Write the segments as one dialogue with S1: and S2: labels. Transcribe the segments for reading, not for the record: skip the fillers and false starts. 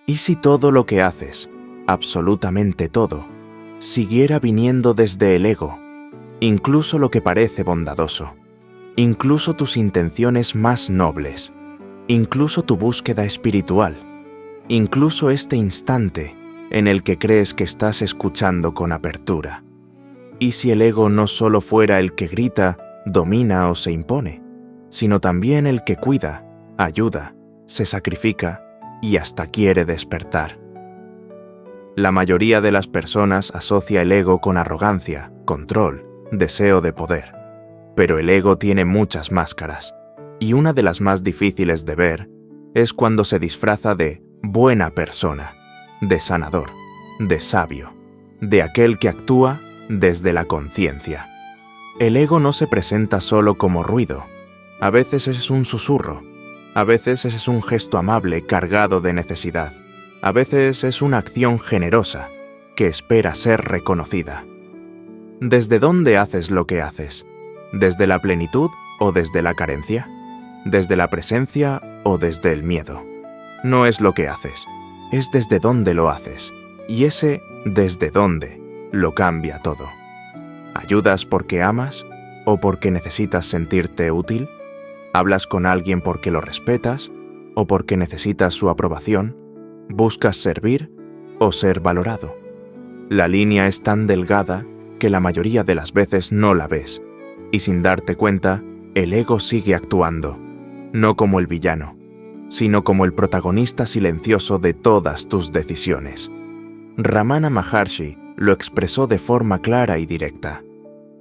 S1: ¿Y si todo lo que haces, absolutamente todo, siguiera viniendo desde el ego, incluso lo que parece bondadoso, incluso tus intenciones más nobles, incluso tu búsqueda espiritual, incluso este instante en el que crees que estás escuchando con apertura? ¿Y si el ego no solo fuera el que grita, domina o se impone, sino también el que cuida, ayuda, se sacrifica y hasta quiere despertar? La mayoría de las personas asocia el ego con arrogancia, control, deseo de poder. Pero el ego tiene muchas máscaras, y una de las más difíciles de ver es cuando se disfraza de buena persona, de sanador, de sabio, de aquel que actúa desde la conciencia. El ego no se presenta solo como ruido. A veces es un susurro, a veces es un gesto amable cargado de necesidad, a veces es una acción generosa que espera ser reconocida. ¿Desde dónde haces lo que haces? ¿Desde la plenitud o desde la carencia? ¿Desde la presencia o desde el miedo? No es lo que haces, es desde dónde lo haces, y ese desde dónde lo cambia todo. ¿Ayudas porque amas o porque necesitas sentirte útil? ¿Hablas con alguien porque lo respetas o porque necesitas su aprobación? ¿Buscas servir o ser valorado? La línea es tan delgada que la mayoría de las veces no la ves, y sin darte cuenta, el ego sigue actuando, no como el villano, sino como el protagonista silencioso de todas tus decisiones. Ramana Maharshi lo expresó de forma clara y directa.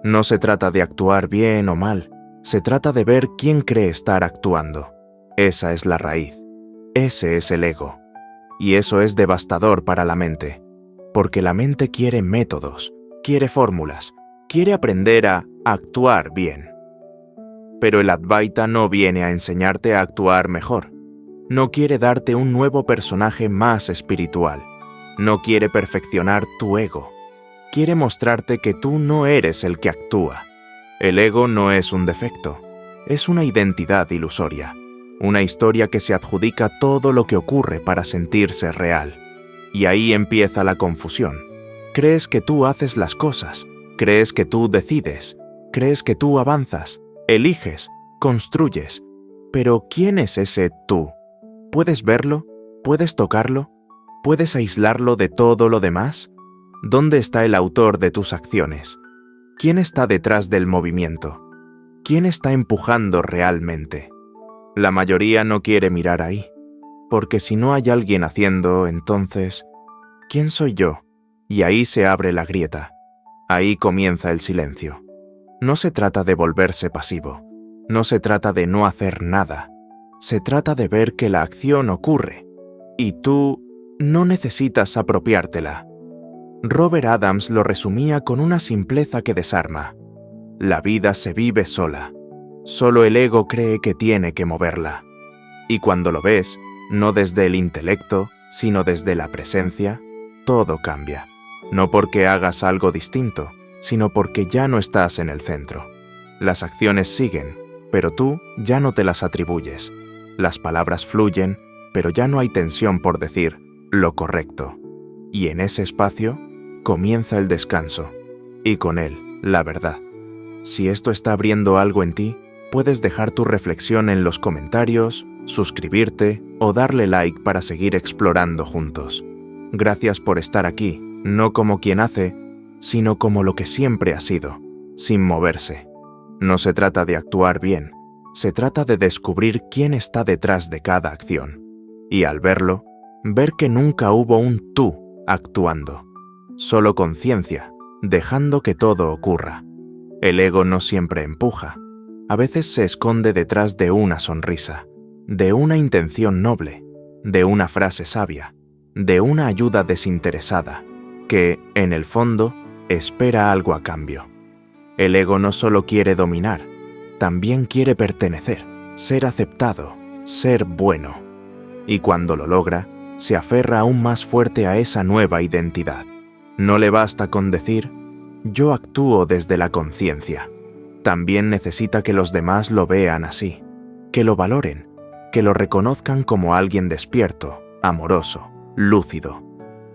S1: No se trata de actuar bien o mal, se trata de ver quién cree estar actuando. Esa es la raíz, ese es el ego. Y eso es devastador para la mente, porque la mente quiere métodos, quiere fórmulas, quiere aprender a actuar bien. Pero el Advaita no viene a enseñarte a actuar mejor. No quiere darte un nuevo personaje más espiritual. No quiere perfeccionar tu ego. Quiere mostrarte que tú no eres el que actúa. El ego no es un defecto, es una identidad ilusoria, una historia que se adjudica todo lo que ocurre para sentirse real. Y ahí empieza la confusión. Crees que tú haces las cosas, crees que tú decides, crees que tú avanzas, eliges, construyes. Pero ¿quién es ese tú? ¿Puedes verlo? ¿Puedes tocarlo? ¿Puedes aislarlo de todo lo demás? ¿Dónde está el autor de tus acciones? ¿Quién está detrás del movimiento? ¿Quién está empujando realmente? La mayoría no quiere mirar ahí, porque si no hay alguien haciendo, entonces, ¿quién soy yo? Y ahí se abre la grieta. Ahí comienza el silencio. No se trata de volverse pasivo, no se trata de no hacer nada. Se trata de ver que la acción ocurre, y tú no necesitas apropiártela. Robert Adams lo resumía con una simpleza que desarma. La vida se vive sola. Solo el ego cree que tiene que moverla. Y cuando lo ves, no desde el intelecto, sino desde la presencia, todo cambia. No porque hagas algo distinto, sino porque ya no estás en el centro. Las acciones siguen, pero tú ya no te las atribuyes. Las palabras fluyen, pero ya no hay tensión por decir lo correcto. Y en ese espacio comienza el descanso, y con él, la verdad. Si esto está abriendo algo en ti, puedes dejar tu reflexión en los comentarios, suscribirte o darle like para seguir explorando juntos. Gracias por estar aquí, no como quien hace, sino como lo que siempre ha sido, sin moverse. No se trata de actuar bien, se trata de descubrir quién está detrás de cada acción. Y al verlo, ver que nunca hubo un tú actuando. Solo conciencia, dejando que todo ocurra. El ego no siempre empuja. A veces se esconde detrás de una sonrisa, de una intención noble, de una frase sabia, de una ayuda desinteresada, que, en el fondo, espera algo a cambio. El ego no solo quiere dominar, también quiere pertenecer, ser aceptado, ser bueno. Y cuando lo logra, se aferra aún más fuerte a esa nueva identidad. No le basta con decir, yo actúo desde la conciencia. También necesita que los demás lo vean así, que lo valoren, que lo reconozcan como alguien despierto, amoroso, lúcido.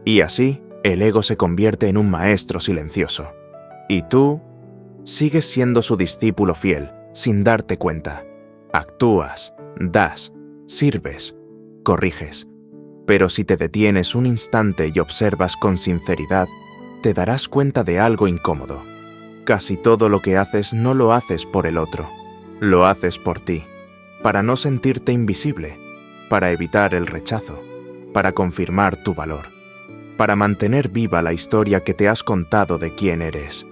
S1: Y así, el ego se convierte en un maestro silencioso. Y tú sigues siendo su discípulo fiel, sin darte cuenta. Actúas, das, sirves, corriges. Pero si te detienes un instante y observas con sinceridad, te darás cuenta de algo incómodo. Casi todo lo que haces no lo haces por el otro, lo haces por ti, para no sentirte invisible, para evitar el rechazo, para confirmar tu valor, para mantener viva la historia que te has contado de quién eres.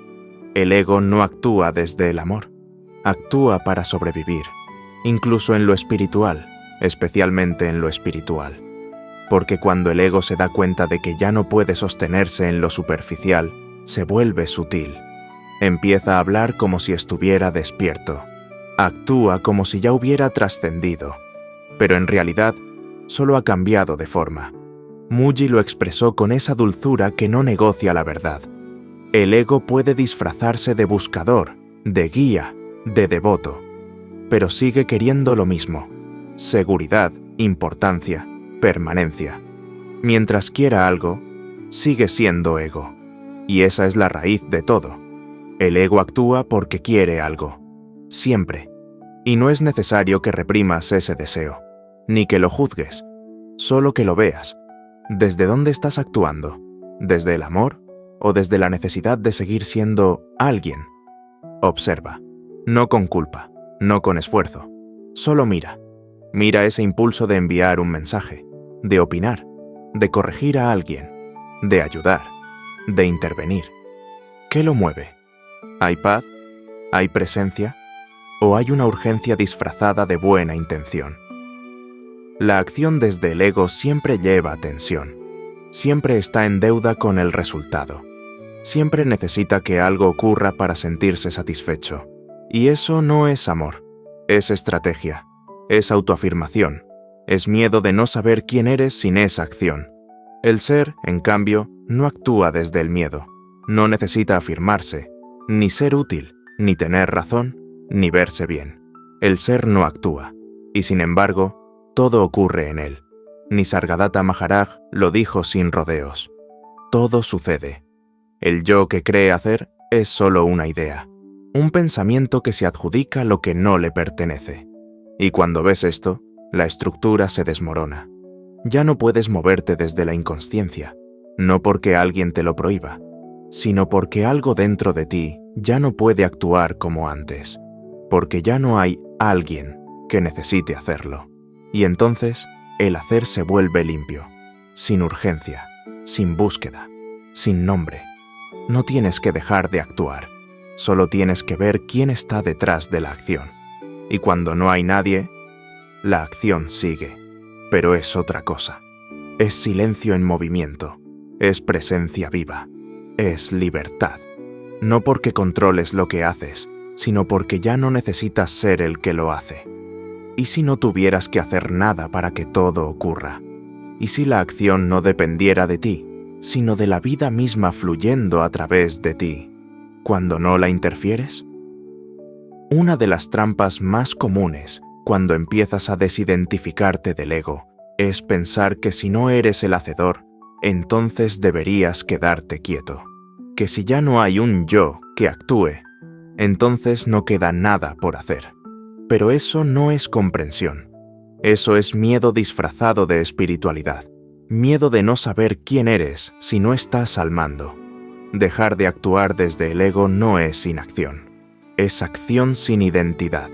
S1: El ego no actúa desde el amor, actúa para sobrevivir, incluso en lo espiritual, especialmente en lo espiritual. Porque cuando el ego se da cuenta de que ya no puede sostenerse en lo superficial, se vuelve sutil. Empieza a hablar como si estuviera despierto. Actúa como si ya hubiera trascendido. Pero en realidad, solo ha cambiado de forma. Mooji lo expresó con esa dulzura que no negocia la verdad. El ego puede disfrazarse de buscador, de guía, de devoto, pero sigue queriendo lo mismo: seguridad, importancia, permanencia. Mientras quiera algo, sigue siendo ego. Y esa es la raíz de todo. El ego actúa porque quiere algo. Siempre. Y no es necesario que reprimas ese deseo, ni que lo juzgues, solo que lo veas. ¿Desde dónde estás actuando? ¿Desde el amor o desde la necesidad de seguir siendo alguien? Observa. No con culpa, no con esfuerzo. Solo mira. Mira ese impulso de enviar un mensaje, de opinar, de corregir a alguien, de ayudar, de intervenir. ¿Qué lo mueve? ¿Hay paz? ¿Hay presencia? ¿O hay una urgencia disfrazada de buena intención? La acción desde el ego siempre lleva tensión. Siempre está en deuda con el resultado. Siempre necesita que algo ocurra para sentirse satisfecho. Y eso no es amor. Es estrategia. Es autoafirmación. Es miedo de no saber quién eres sin esa acción. El ser, en cambio, no actúa desde el miedo. No necesita afirmarse, ni ser útil, ni tener razón, ni verse bien. El ser no actúa, y sin embargo, todo ocurre en él. Nisargadatta Maharaj lo dijo sin rodeos. Todo sucede. El yo que cree hacer es solo una idea, un pensamiento que se adjudica lo que no le pertenece. Y cuando ves esto, la estructura se desmorona. Ya no puedes moverte desde la inconsciencia, no porque alguien te lo prohíba, sino porque algo dentro de ti ya no puede actuar como antes, porque ya no hay alguien que necesite hacerlo. Y entonces, el hacer se vuelve limpio, sin urgencia, sin búsqueda, sin nombre. No tienes que dejar de actuar, solo tienes que ver quién está detrás de la acción. Y cuando no hay nadie, la acción sigue, pero es otra cosa. Es silencio en movimiento, es presencia viva, es libertad. No porque controles lo que haces, sino porque ya no necesitas ser el que lo hace. ¿Y si no tuvieras que hacer nada para que todo ocurra? ¿Y si la acción no dependiera de ti, sino de la vida misma fluyendo a través de ti, cuando no la interfieres? Una de las trampas más comunes cuando empiezas a desidentificarte del ego es pensar que si no eres el hacedor, entonces deberías quedarte quieto. Que si ya no hay un yo que actúe, entonces no queda nada por hacer. Pero eso no es comprensión. Eso es miedo disfrazado de espiritualidad. Miedo de no saber quién eres si no estás al mando. Dejar de actuar desde el ego no es inacción. Es acción sin identidad.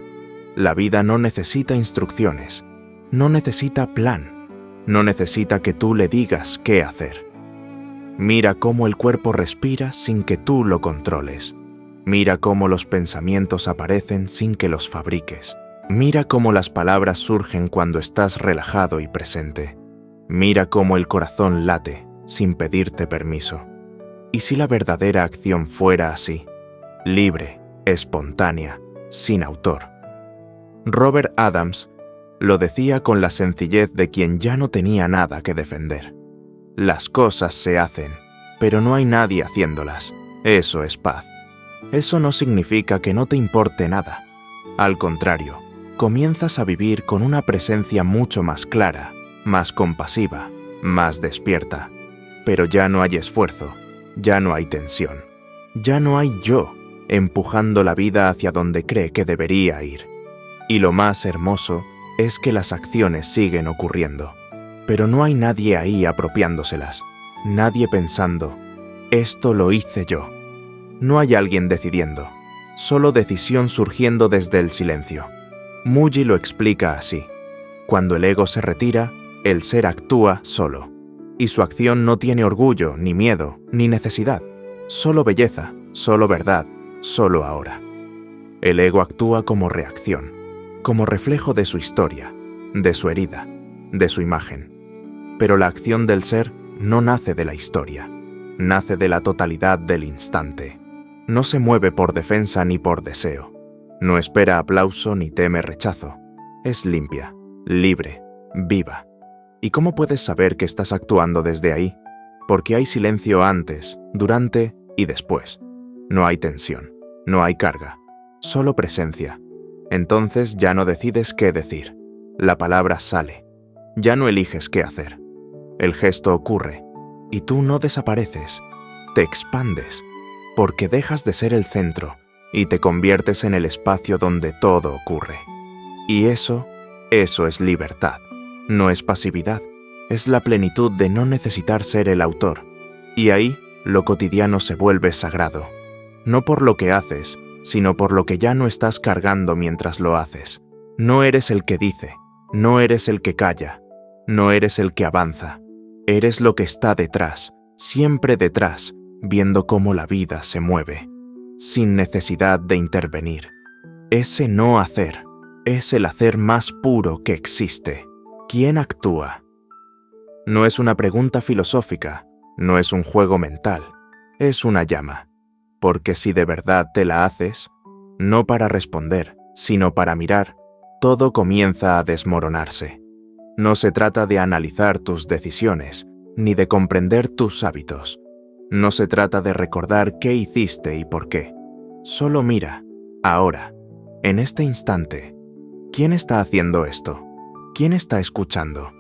S1: La vida no necesita instrucciones, no necesita plan, no necesita que tú le digas qué hacer. Mira cómo el cuerpo respira sin que tú lo controles. Mira cómo los pensamientos aparecen sin que los fabriques. Mira cómo las palabras surgen cuando estás relajado y presente. Mira cómo el corazón late sin pedirte permiso. ¿Y si la verdadera acción fuera así? Libre, espontánea, sin autor. Robert Adams lo decía con la sencillez de quien ya no tenía nada que defender. Las cosas se hacen, pero no hay nadie haciéndolas. Eso es paz. Eso no significa que no te importe nada. Al contrario, comienzas a vivir con una presencia mucho más clara, más compasiva, más despierta. Pero ya no hay esfuerzo, ya no hay tensión, ya no hay yo empujando la vida hacia donde cree que debería ir. Y lo más hermoso es que las acciones siguen ocurriendo, pero no hay nadie ahí apropiándoselas, nadie pensando, esto lo hice yo. No hay alguien decidiendo, solo decisión surgiendo desde el silencio. Muggi lo explica así. Cuando el ego se retira, el ser actúa solo, y su acción no tiene orgullo, ni miedo, ni necesidad, solo belleza, solo verdad, solo ahora. El ego actúa como reacción, como reflejo de su historia, de su herida, de su imagen. Pero la acción del ser no nace de la historia, nace de la totalidad del instante. No se mueve por defensa ni por deseo. No espera aplauso ni teme rechazo. Es limpia, libre, viva. ¿Y cómo puedes saber que estás actuando desde ahí? Porque hay silencio antes, durante y después. No hay tensión, no hay carga, solo presencia. Entonces ya no decides qué decir. La palabra sale. Ya no eliges qué hacer. El gesto ocurre, y tú no desapareces. Te expandes, porque dejas de ser el centro y te conviertes en el espacio donde todo ocurre. Y eso es libertad. No es pasividad, es la plenitud de no necesitar ser el autor. Y ahí lo cotidiano se vuelve sagrado. No por lo que haces, sino por lo que ya no estás cargando mientras lo haces. No eres el que dice, no eres el que calla, no eres el que avanza. Eres lo que está detrás, siempre detrás, viendo cómo la vida se mueve, sin necesidad de intervenir. Ese no hacer es el hacer más puro que existe. ¿Quién actúa? No es una pregunta filosófica, no es un juego mental, es una llama. Porque si de verdad te la haces, no para responder, sino para mirar, todo comienza a desmoronarse. No se trata de analizar tus decisiones, ni de comprender tus hábitos. No se trata de recordar qué hiciste y por qué. Solo mira, ahora, en este instante. ¿Quién está haciendo esto? ¿Quién está escuchando?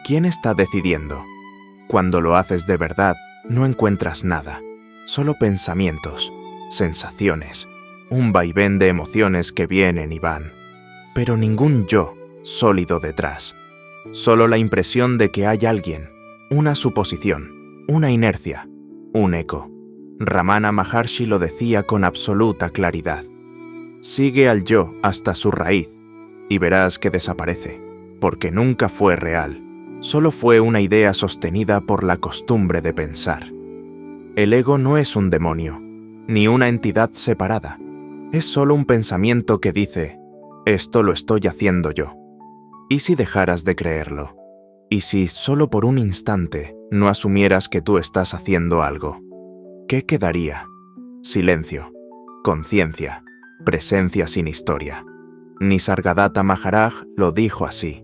S1: ¿Quién está decidiendo? Cuando lo haces de verdad, no encuentras nada, solo pensamientos, sensaciones, un vaivén de emociones que vienen y van, pero ningún yo sólido detrás. Solo la impresión de que hay alguien, una suposición, una inercia, un eco. Ramana Maharshi lo decía con absoluta claridad. Sigue al yo hasta su raíz y verás que desaparece, porque nunca fue real, solo fue una idea sostenida por la costumbre de pensar. El ego no es un demonio, ni una entidad separada, es solo un pensamiento que dice, esto lo estoy haciendo yo. ¿Y si dejaras de creerlo? ¿Y si, solo por un instante, no asumieras que tú estás haciendo algo? ¿Qué quedaría? Silencio, conciencia, presencia sin historia. Nisargadatta Maharaj lo dijo así.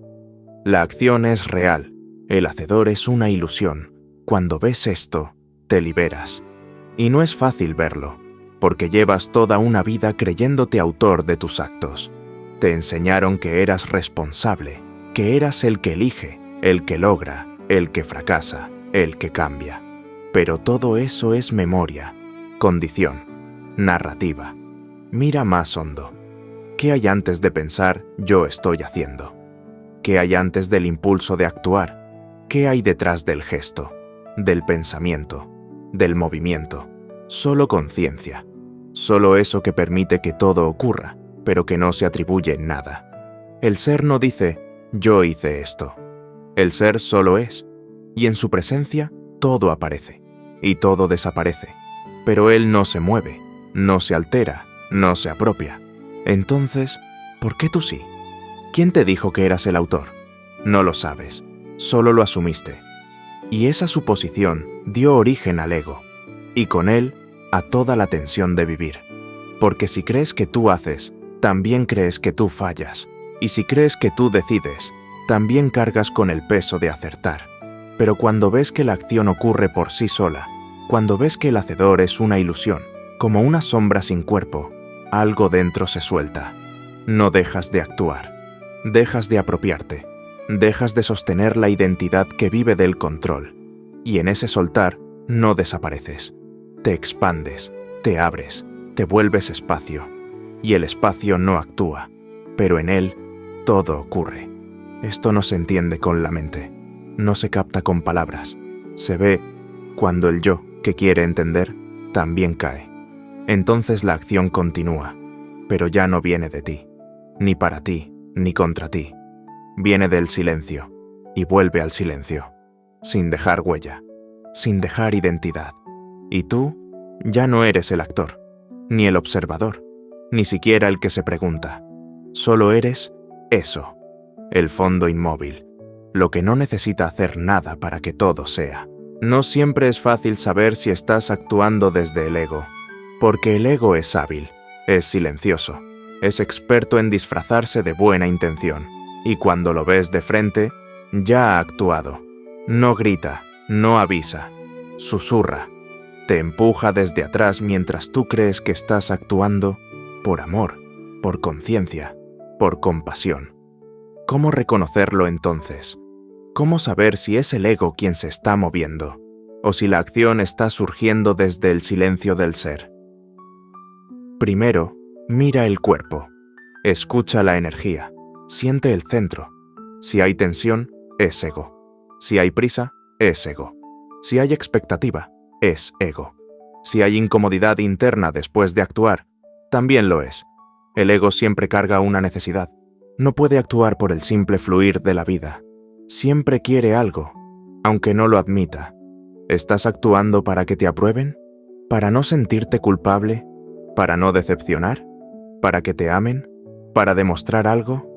S1: La acción es real, el hacedor es una ilusión. Cuando ves esto, te liberas. Y no es fácil verlo, porque llevas toda una vida creyéndote autor de tus actos. Te enseñaron que eras responsable, que eras el que elige, el que logra, el que fracasa, el que cambia. Pero todo eso es memoria, condición, narrativa. Mira más hondo. ¿Qué hay antes de pensar yo estoy haciendo? ¿Qué hay antes del impulso de actuar? ¿Qué hay detrás del gesto, del pensamiento, del movimiento? Solo conciencia. Solo eso que permite que todo ocurra, pero que no se atribuye nada. El ser no dice, yo hice esto. El ser solo es, y en su presencia todo aparece, y todo desaparece. Pero él no se mueve, no se altera, no se apropia. Entonces, ¿por qué tú sí? ¿Quién te dijo que eras el autor? No lo sabes, solo lo asumiste. Y esa suposición dio origen al ego, y con él a toda la tensión de vivir. Porque si crees que tú haces, también crees que tú fallas. Y si crees que tú decides, también cargas con el peso de acertar. Pero cuando ves que la acción ocurre por sí sola, cuando ves que el hacedor es una ilusión, como una sombra sin cuerpo, algo dentro se suelta. No dejas de actuar, dejas de apropiarte, Dejas de sostener la identidad que vive del control, y en ese soltar no desapareces. Te expandes, te abres, te vuelves espacio, y el espacio no actúa, pero en él todo ocurre. Esto no se entiende con la mente, no se capta con palabras, se ve cuando el yo, que quiere entender, también cae. Entonces la acción continúa, pero ya no viene de ti, ni para ti, ni contra ti. Viene del silencio, y vuelve al silencio, sin dejar huella, sin dejar identidad. Y tú ya no eres el actor, ni el observador, ni siquiera el que se pregunta. Solo eres eso, el fondo inmóvil, lo que no necesita hacer nada para que todo sea. No siempre es fácil saber si estás actuando desde el ego, porque el ego es hábil, es silencioso, es experto en disfrazarse de buena intención, y cuando lo ves de frente, ya ha actuado. No grita, no avisa, susurra, te empuja desde atrás mientras tú crees que estás actuando por amor, por conciencia, por compasión. ¿Cómo reconocerlo entonces? ¿Cómo saber si es el ego quien se está moviendo, o si la acción está surgiendo desde el silencio del ser? Primero, mira el cuerpo, escucha la energía, siente el centro. Si hay tensión, es ego. Si hay prisa, es ego. Si hay expectativa, es ego. Si hay incomodidad interna después de actuar, también lo es. El ego siempre carga una necesidad. No puede actuar por el simple fluir de la vida. Siempre quiere algo, aunque no lo admita. ¿Estás actuando para que te aprueben? ¿Para no sentirte culpable? ¿Para no decepcionar? ¿Para que te amen? ¿Para demostrar algo?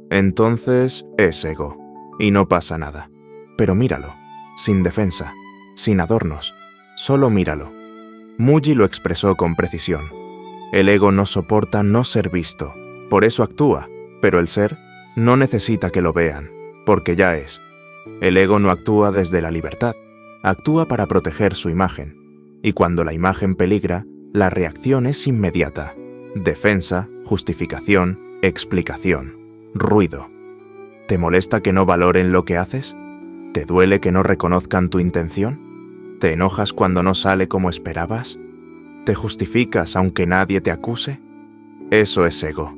S1: Entonces es ego, y no pasa nada. Pero míralo, sin defensa, sin adornos, solo míralo. Muji lo expresó con precisión. El ego no soporta no ser visto, por eso actúa, pero el ser no necesita que lo vean, porque ya es. El ego no actúa desde la libertad, actúa para proteger su imagen, y cuando la imagen peligra, la reacción es inmediata. Defensa, justificación, explicación, ruido. ¿Te molesta que no valoren lo que haces? ¿Te duele que no reconozcan tu intención? ¿Te enojas cuando no sale como esperabas? ¿Te justificas aunque nadie te acuse? Eso es ego.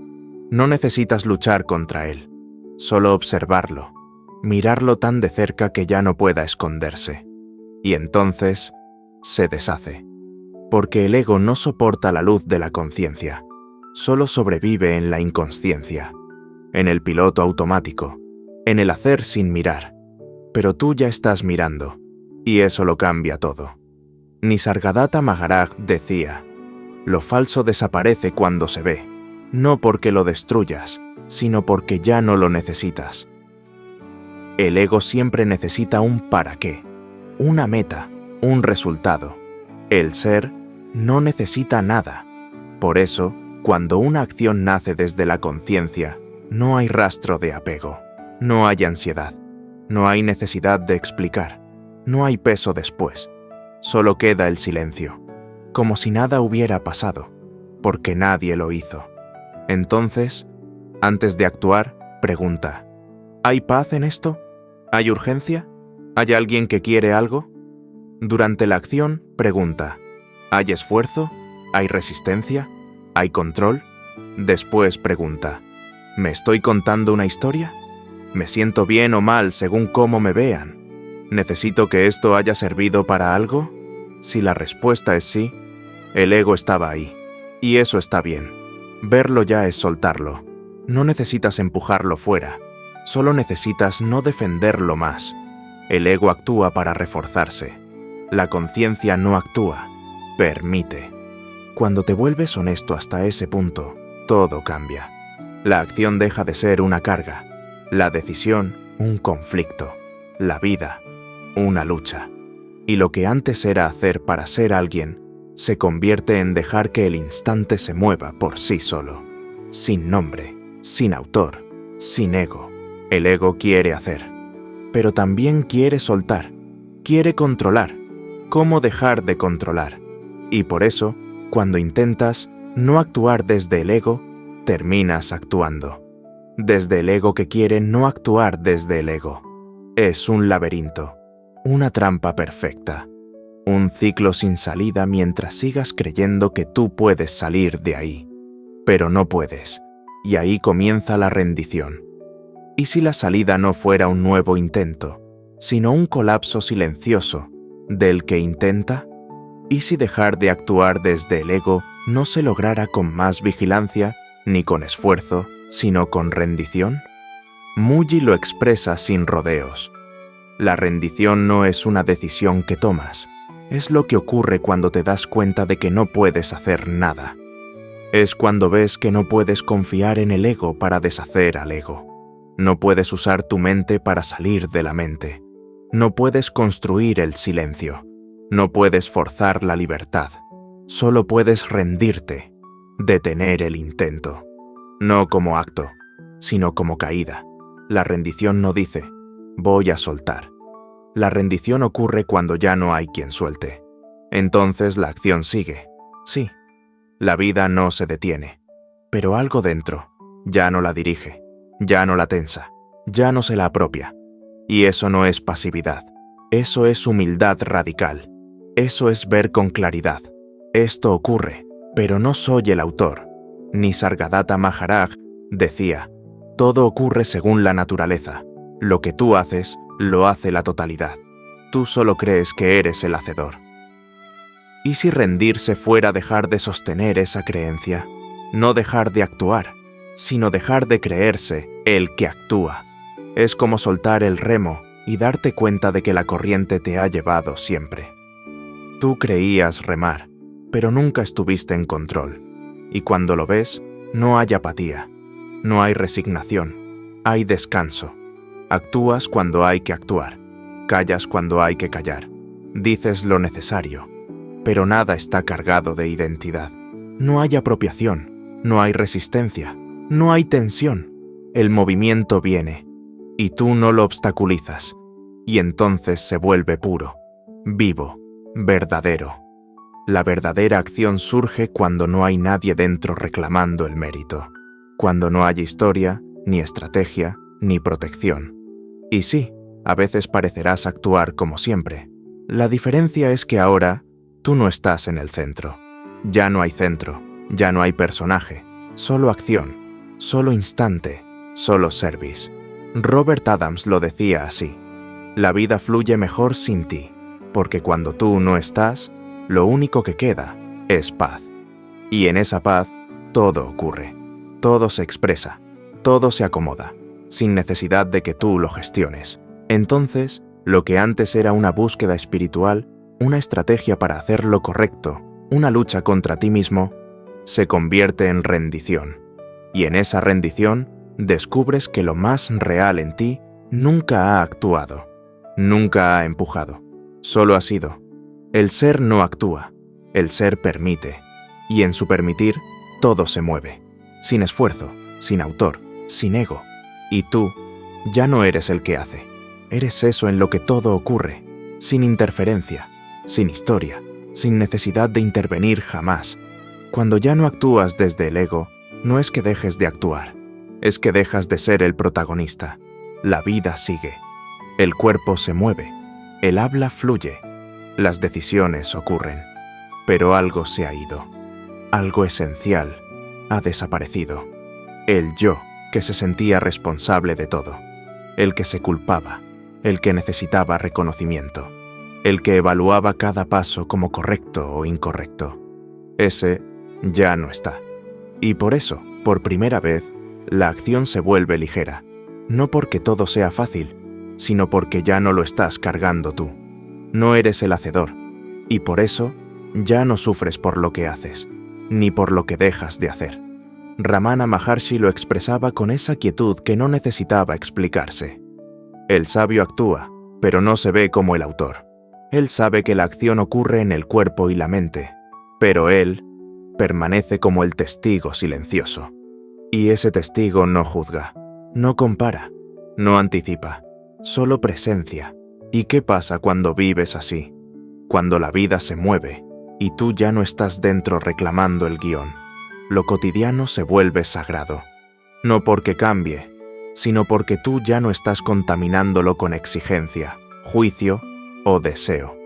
S1: No necesitas luchar contra él, solo observarlo, mirarlo tan de cerca que ya no pueda esconderse. Y entonces se deshace. Porque el ego no soporta la luz de la conciencia, solo sobrevive en la inconsciencia, en el piloto automático, en el hacer sin mirar. Pero tú ya estás mirando, y eso lo cambia todo. Nisargadatta Maharaj decía, lo falso desaparece cuando se ve, no porque lo destruyas, sino porque ya no lo necesitas. El ego siempre necesita un para qué, una meta, un resultado. El ser no necesita nada. Por eso, cuando una acción nace desde la conciencia, no hay rastro de apego, no hay ansiedad, no hay necesidad de explicar, no hay peso después. Solo queda el silencio, como si nada hubiera pasado, porque nadie lo hizo. Entonces, antes de actuar, pregunta, ¿hay paz en esto? ¿Hay urgencia? ¿Hay alguien que quiere algo? Durante la acción, pregunta, ¿hay esfuerzo? ¿Hay resistencia? ¿Hay control? Después pregunta, ¿me estoy contando una historia? ¿Me siento bien o mal según cómo me vean? ¿Necesito que esto haya servido para algo? Si la respuesta es sí, el ego estaba ahí, y eso está bien. Verlo ya es soltarlo. No necesitas empujarlo fuera, solo necesitas no defenderlo más. El ego actúa para reforzarse. La conciencia no actúa, permite. Cuando te vuelves honesto hasta ese punto, todo cambia. La acción deja de ser una carga, la decisión un conflicto, la vida una lucha. Y lo que antes era hacer para ser alguien, se convierte en dejar que el instante se mueva por sí solo, sin nombre, sin autor, sin ego. El ego quiere hacer, pero también quiere soltar, quiere controlar. ¿Cómo dejar de controlar? Y por eso, cuando intentas no actuar desde el ego, terminas actuando. desde el ego que quiere no actuar desde el ego. Es un laberinto, una trampa perfecta, un ciclo sin salida mientras sigas creyendo que tú puedes salir de ahí. Pero no puedes, y ahí comienza la rendición. ¿Y si la salida no fuera un nuevo intento, sino un colapso silencioso del que intenta? ¿Y si dejar de actuar desde el ego no se lograra con más vigilancia, ni con esfuerzo, sino con rendición? Muji lo expresa sin rodeos. La rendición no es una decisión que tomas, es lo que ocurre cuando te das cuenta de que no puedes hacer nada. Es cuando ves que no puedes confiar en el ego para deshacer al ego. No puedes usar tu mente para salir de la mente. No puedes construir el silencio. No puedes forzar la libertad. Solo puedes rendirte, detener el intento. No como acto, sino como caída. La rendición no dice, voy a soltar. La rendición ocurre cuando ya no hay quien suelte. Entonces la acción sigue. Sí, la vida no se detiene, pero algo dentro ya no la dirige, ya no la tensa, ya no se la apropia. Y eso no es pasividad, eso es humildad radical, eso es ver con claridad. Esto ocurre, pero no soy el autor. Ni Sargadatta Maharaj decía, todo ocurre según la naturaleza. Lo que tú haces, lo hace la totalidad. Tú solo crees que eres el hacedor. ¿Y si rendirse fuera dejar de sostener esa creencia? No dejar de actuar, sino dejar de creerse el que actúa. Es como soltar el remo y darte cuenta de que la corriente te ha llevado siempre. Tú creías remar, pero nunca estuviste en control. Y cuando lo ves, no hay apatía, no hay resignación, hay descanso. Actúas cuando hay que actuar, callas cuando hay que callar, dices lo necesario, pero nada está cargado de identidad. No hay apropiación, no hay resistencia, no hay tensión. El movimiento viene, y tú no lo obstaculizas, y entonces se vuelve puro, vivo, verdadero. La verdadera acción surge cuando no hay nadie dentro reclamando el mérito, cuando no hay historia, ni estrategia, ni protección. Y sí, a veces parecerás actuar como siempre. La diferencia es que ahora tú no estás en el centro. Ya no hay centro, ya no hay personaje, solo acción, solo instante, solo service. Robert Adams lo decía así: la vida fluye mejor sin ti, porque cuando tú no estás, lo único que queda es paz. Y en esa paz, todo ocurre, todo se expresa, todo se acomoda, sin necesidad de que tú lo gestiones. Entonces, lo que antes era una búsqueda espiritual, una estrategia para hacer lo correcto, una lucha contra ti mismo, se convierte en rendición. Y en esa rendición, descubres que lo más real en ti nunca ha actuado, nunca ha empujado, solo ha sido. El ser no actúa, el ser permite, y en su permitir todo se mueve, sin esfuerzo, sin autor, sin ego. Y tú ya no eres el que hace, eres eso en lo que todo ocurre, sin interferencia, sin historia, sin necesidad de intervenir jamás. Cuando ya no actúas desde el ego, no es que dejes de actuar, es que dejas de ser el protagonista. La vida sigue, el cuerpo se mueve, el habla fluye, las decisiones ocurren, pero algo se ha ido, algo esencial ha desaparecido. El yo que se sentía responsable de todo, el que se culpaba, el que necesitaba reconocimiento, el que evaluaba cada paso como correcto o incorrecto. Ese ya no está. Y por eso, por primera vez, la acción se vuelve ligera, no porque todo sea fácil, sino porque ya no lo estás cargando tú. No eres el hacedor, y por eso ya no sufres por lo que haces, ni por lo que dejas de hacer. Ramana Maharshi lo expresaba con esa quietud que no necesitaba explicarse. El sabio actúa, pero no se ve como el autor. Él sabe que la acción ocurre en el cuerpo y la mente, pero él permanece como el testigo silencioso. Y ese testigo no juzga, no compara, no anticipa, solo presencia. ¿Y qué pasa cuando vives así? Cuando la vida se mueve y tú ya no estás dentro reclamando el guión. Lo cotidiano se vuelve sagrado. no porque cambie, sino porque tú ya no estás contaminándolo con exigencia, juicio o deseo.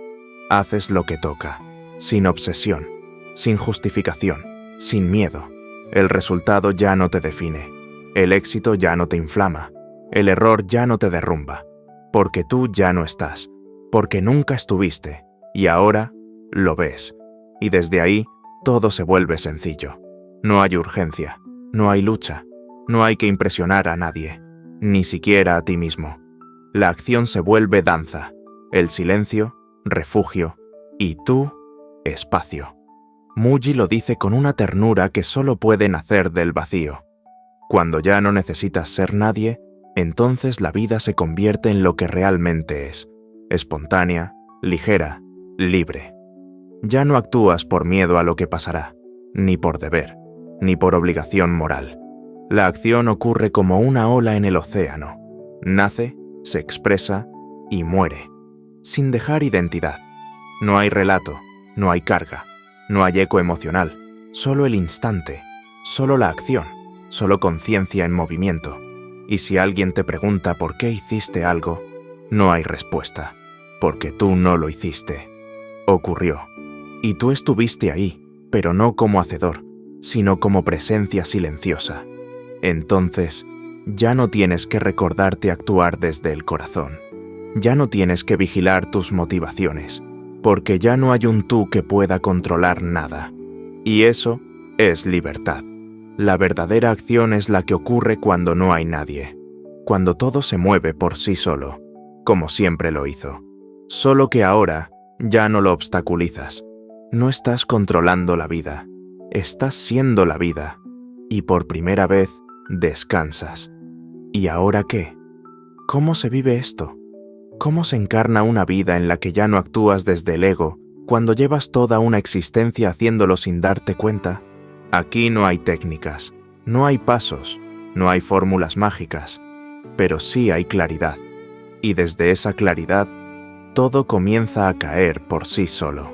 S1: Haces lo que toca, sin obsesión, sin justificación, sin miedo. El resultado ya no te define, el éxito ya no te inflama, el error ya no te derrumba, porque tú ya no estás, porque nunca estuviste, y ahora lo ves. Y desde ahí todo se vuelve sencillo. No hay urgencia, no hay lucha, no hay que impresionar a nadie, ni siquiera a ti mismo. La acción se vuelve danza, el silencio, refugio, y tú, espacio. Muji lo dice con una ternura que solo puede nacer del vacío. Cuando ya no necesitas ser nadie, entonces la vida se convierte en lo que realmente es, espontánea, ligera, libre. Ya no actúas por miedo a lo que pasará, ni por deber, ni por obligación moral. La acción ocurre como una ola en el océano. Nace, se expresa y muere, sin dejar identidad. No hay relato, no hay carga, no hay eco emocional, solo el instante, solo la acción, solo conciencia en movimiento. Y si alguien te pregunta por qué hiciste algo, no hay respuesta, porque tú no lo hiciste. Ocurrió. Y tú estuviste ahí, pero no como hacedor, sino como presencia silenciosa. Entonces, ya no tienes que recordarte actuar desde el corazón. Ya no tienes que vigilar tus motivaciones, porque ya no hay un tú que pueda controlar nada. Y eso es libertad. La verdadera acción es la que ocurre cuando no hay nadie, cuando todo se mueve por sí solo, como siempre lo hizo. Solo que ahora ya no lo obstaculizas. No estás controlando la vida, estás siendo la vida, y por primera vez descansas. ¿Y ahora qué? ¿Cómo se vive esto? ¿Cómo se encarna una vida en la que ya no actúas desde el ego cuando llevas toda una existencia haciéndolo sin darte cuenta? Aquí no hay técnicas, no hay pasos, no hay fórmulas mágicas, pero sí hay claridad. Y desde esa claridad, todo comienza a caer por sí solo.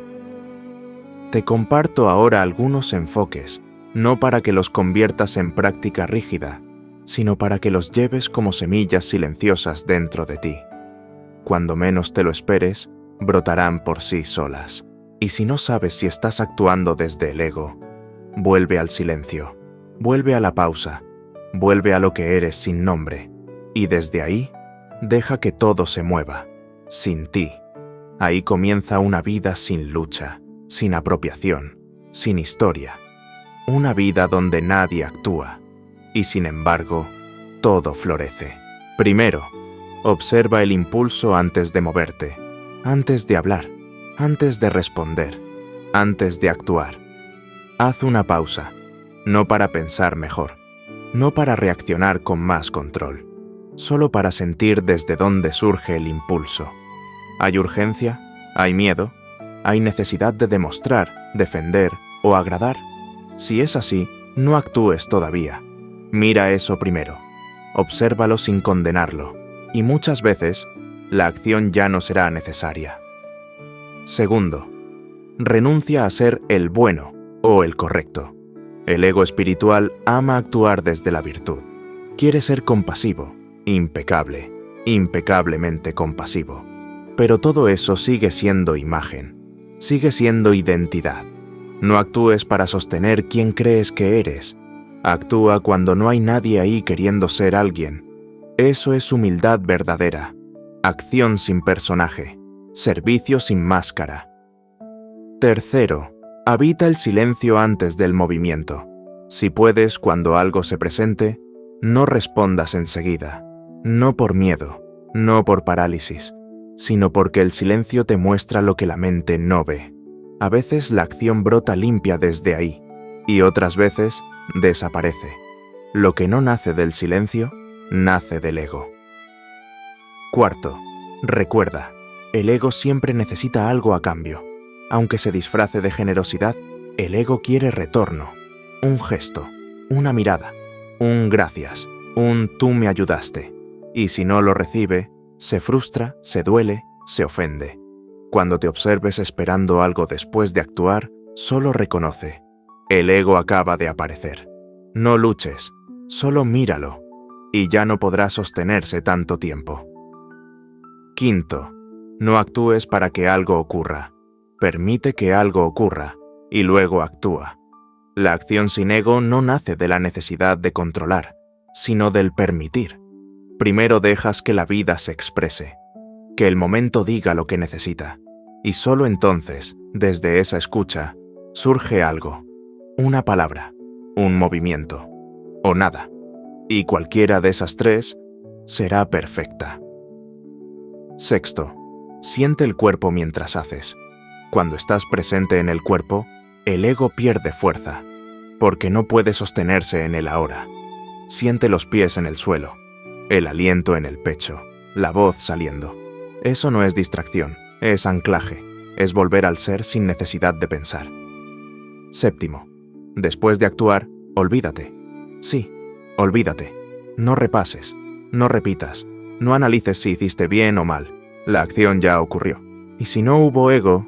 S1: Te comparto ahora algunos enfoques, no para que los conviertas en práctica rígida, sino para que los lleves como semillas silenciosas dentro de ti. Cuando menos te lo esperes, brotarán por sí solas. Y si no sabes si estás actuando desde el ego, vuelve al silencio, vuelve a la pausa, vuelve a lo que eres sin nombre, y desde ahí, deja que todo se mueva, sin ti. Ahí comienza una vida sin lucha, sin apropiación, sin historia. Una vida donde nadie actúa, y sin embargo, todo florece. Primero, observa el impulso antes de moverte, antes de hablar, antes de responder, antes de actuar. Haz una pausa, no para pensar mejor, no para reaccionar con más control, solo para sentir desde dónde surge el impulso. ¿Hay urgencia? ¿Hay miedo? ¿Hay necesidad de demostrar, defender o agradar? Si es así, no actúes todavía. Mira eso primero, obsérvalo sin condenarlo, y muchas veces la acción ya no será necesaria. Segundo, renuncia a ser el bueno o el correcto. El ego espiritual ama actuar desde la virtud. Quiere ser compasivo, impecable, impecablemente compasivo. Pero todo eso sigue siendo imagen, sigue siendo identidad. No actúes para sostener quién crees que eres. Actúa cuando no hay nadie ahí queriendo ser alguien. Eso es humildad verdadera, acción sin personaje, servicio sin máscara. Tercero, habita el silencio antes del movimiento. Si puedes, cuando algo se presente, no respondas enseguida, no por miedo, no por parálisis, sino porque el silencio te muestra lo que la mente no ve. A veces la acción brota limpia desde ahí, y otras veces desaparece. Lo que no nace del silencio, nace del ego. Cuarto, recuerda, el ego siempre necesita algo a cambio. Aunque se disfrace de generosidad, el ego quiere retorno. Un gesto, una mirada, un gracias, un tú me ayudaste. Y si no lo recibe, se frustra, se duele, se ofende. Cuando te observes esperando algo después de actuar, solo reconoce. El ego acaba de aparecer. No luches, Solo míralo, y ya no podrá sostenerse tanto tiempo. Quinto, no actúes para que algo ocurra. Permite que algo ocurra, y luego actúa. La acción sin ego no nace de la necesidad de controlar, sino del permitir. Primero dejas que la vida se exprese, que el momento diga lo que necesita, y solo entonces, desde esa escucha, surge algo, una palabra, un movimiento, o nada, y cualquiera de esas tres será perfecta. Sexto, siente el cuerpo mientras haces. Cuando estás presente en el cuerpo, el ego pierde fuerza, porque no puede sostenerse en el ahora. Siente los pies en el suelo, el aliento en el pecho, la voz saliendo. Eso no es distracción, es anclaje, es volver al ser sin necesidad de pensar. Séptimo, después de actuar, olvídate. Sí, olvídate. No repases, no repitas, no analices si hiciste bien o mal. La acción ya ocurrió. Y si no hubo ego,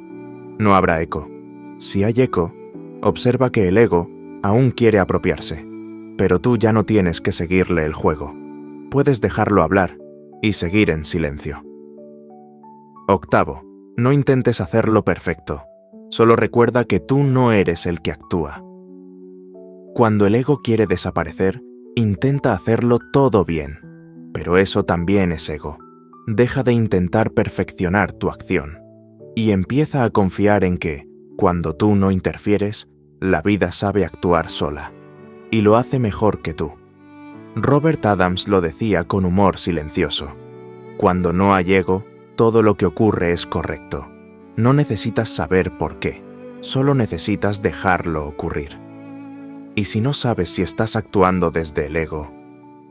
S1: no habrá eco. Si hay eco, observa que el ego aún quiere apropiarse, pero tú ya no tienes que seguirle el juego. Puedes dejarlo hablar y seguir en silencio. Octavo, no intentes hacerlo perfecto. Solo recuerda que tú no eres el que actúa. Cuando el ego quiere desaparecer, intenta hacerlo todo bien, pero eso también es ego. Deja de intentar perfeccionar tu acción y empieza a confiar en que, cuando tú no interfieres, la vida sabe actuar sola, y lo hace mejor que tú. Robert Adams lo decía con humor silencioso. Cuando no hay ego, todo lo que ocurre es correcto. No necesitas saber por qué, solo necesitas dejarlo ocurrir. Y si no sabes si estás actuando desde el ego,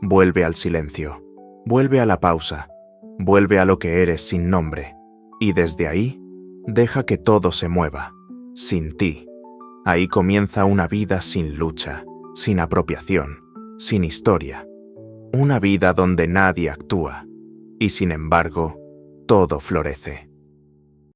S1: vuelve al silencio, vuelve a la pausa, vuelve a lo que eres sin nombre, y desde ahí, deja que todo se mueva, sin ti. Ahí comienza una vida sin lucha, sin apropiación, sin historia. Una vida donde nadie actúa, y sin embargo, todo florece.